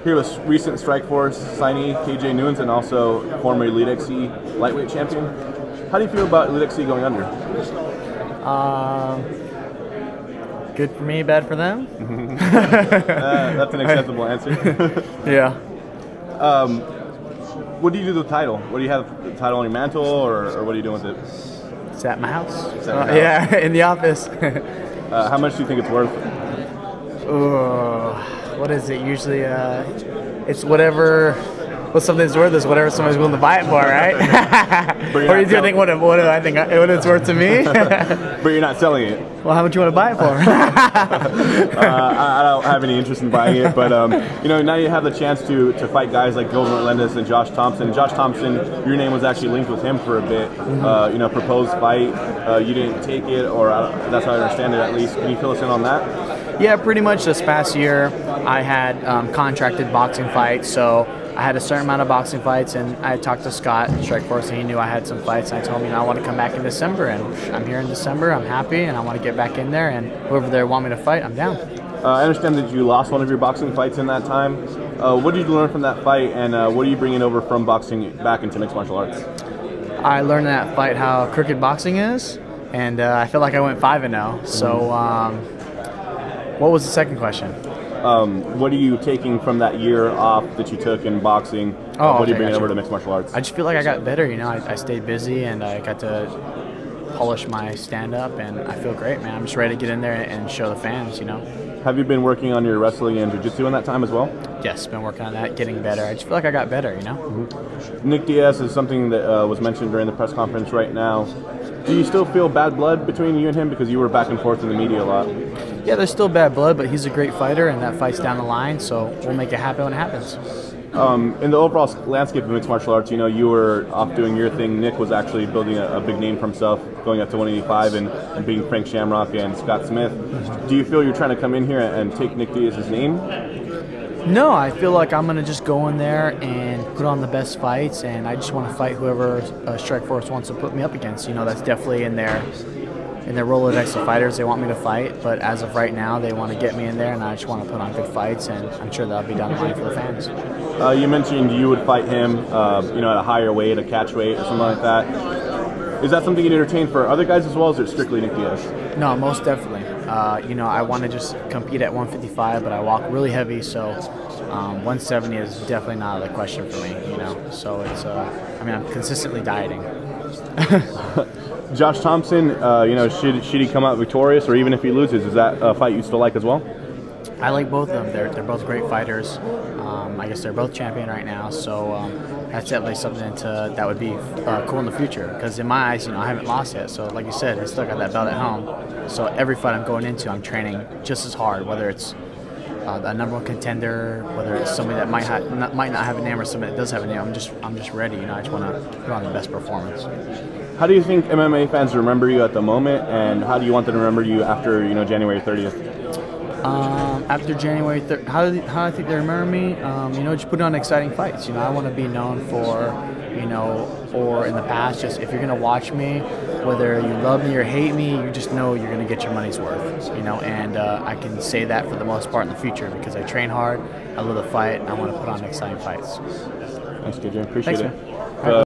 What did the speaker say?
Here with recent Strikeforce signee KJ Nunes and also former EliteXC lightweight champion. How do you feel about EliteXC going under? Good for me, bad for them. That's an acceptable answer. Yeah. What do you do with the title? What do you have, the title on your mantle, or what are you doing with it? It's at my house. It's at your house. Yeah, in the office. How much do you think it's worth? What is it? Usually, it's whatever. What something's worth is whatever somebody's willing to buy it for, right? Or you do think what I think what it's worth to me? But you're not selling it. Well, how much you want to buy it for? I don't have any interest in buying it, but you know, now you have the chance to fight guys like Gilbert Melendez and Josh Thompson. Josh Thompson, your name was actually linked with him for a bit. You know, proposed fight. You didn't take it, or that's how I understand it at least. Can you fill us in on that? Yeah, pretty much. This past year, I had contracted boxing fights, so I had a certain amount of boxing fights, and I had talked to Scott, Strikeforce, and he knew I had some fights, and I told him, you know, I want to come back in December, and I'm here in December, I'm happy, and I want to get back in there, and whoever they want me to fight, I'm down. I understand that you lost one of your boxing fights in that time. What did you learn from that fight, and what are you bringing over from boxing back into mixed martial arts? I learned in that fight how crooked boxing is, and I feel like I went 5-0, so what was the second question? What are you taking from that year off that you took in boxing? What are you bringing over to mixed martial arts? I just feel like I got better, you know. I stayed busy, and I got to polish my stand-up, and I feel great, man. I'm just ready to get in there and show the fans, you know. Have you been working on your wrestling and jiu-jitsu in that time as well? Yes, been working on that, getting better. I just feel like I got better, you know. Nick Diaz is something that was mentioned during the press conference right now. Do you still feel bad blood between you and him, because you were back and forth in the media a lot? Yeah, there's still bad blood, but he's a great fighter, and that fight's down the line, so we'll make it happen when it happens. In the overall landscape of mixed martial arts, you know, you were off doing your thing. Nick was actually building a big name for himself, going up to 185 and beating Frank Shamrock and Scott Smith. Do you feel you're trying to come in here and take Nick Diaz's name? No, I feel like I'm going to just go in there and put on the best fights, and I just want to fight whoever Strikeforce wants to put me up against. You know, that's definitely in their Rolodex of fighters they want me to fight, but as of right now, they want to get me in there, and I just want to put on good fights, and I'm sure that'll be down the line for the fans. You mentioned you would fight him, you know, at a higher weight, a catch weight, or something like that. Is that something you'd entertain for other guys as well, or is it strictly Nick Diaz? No, most definitely. You know, I want to just compete at 155, but I walk really heavy, so 170 is definitely not a question for me, you know. So it's, I mean, I'm consistently dieting. Josh Thompson, you know, should he come out victorious, or even if he loses, is that a fight you still like as well? I like both of them. They're both great fighters. I guess they're both champion right now, so that's definitely something that would be cool in the future. Because in my eyes, you know, I haven't lost yet. So like you said, I still got that belt at home. So every fight I'm going into, I'm training just as hard. Whether it's a #1 contender, whether it's somebody that might not have a name or somebody that does have a name, I'm just ready. You know, I just want to put on the best performance. How do you think MMA fans remember you at the moment, and how do you want them to remember you after, you know, January 30th? After January 3rd, how do I think they remember me? You know, just put on exciting fights. You know, I want to be known for, you know, or in the past, just if you're going to watch me, whether you love me or hate me, you just know you're going to get your money's worth, you know, and I can say that for the most part in the future because I train hard, I love to fight, and I want to put on exciting fights. Thanks, KJ. Appreciate it. Man.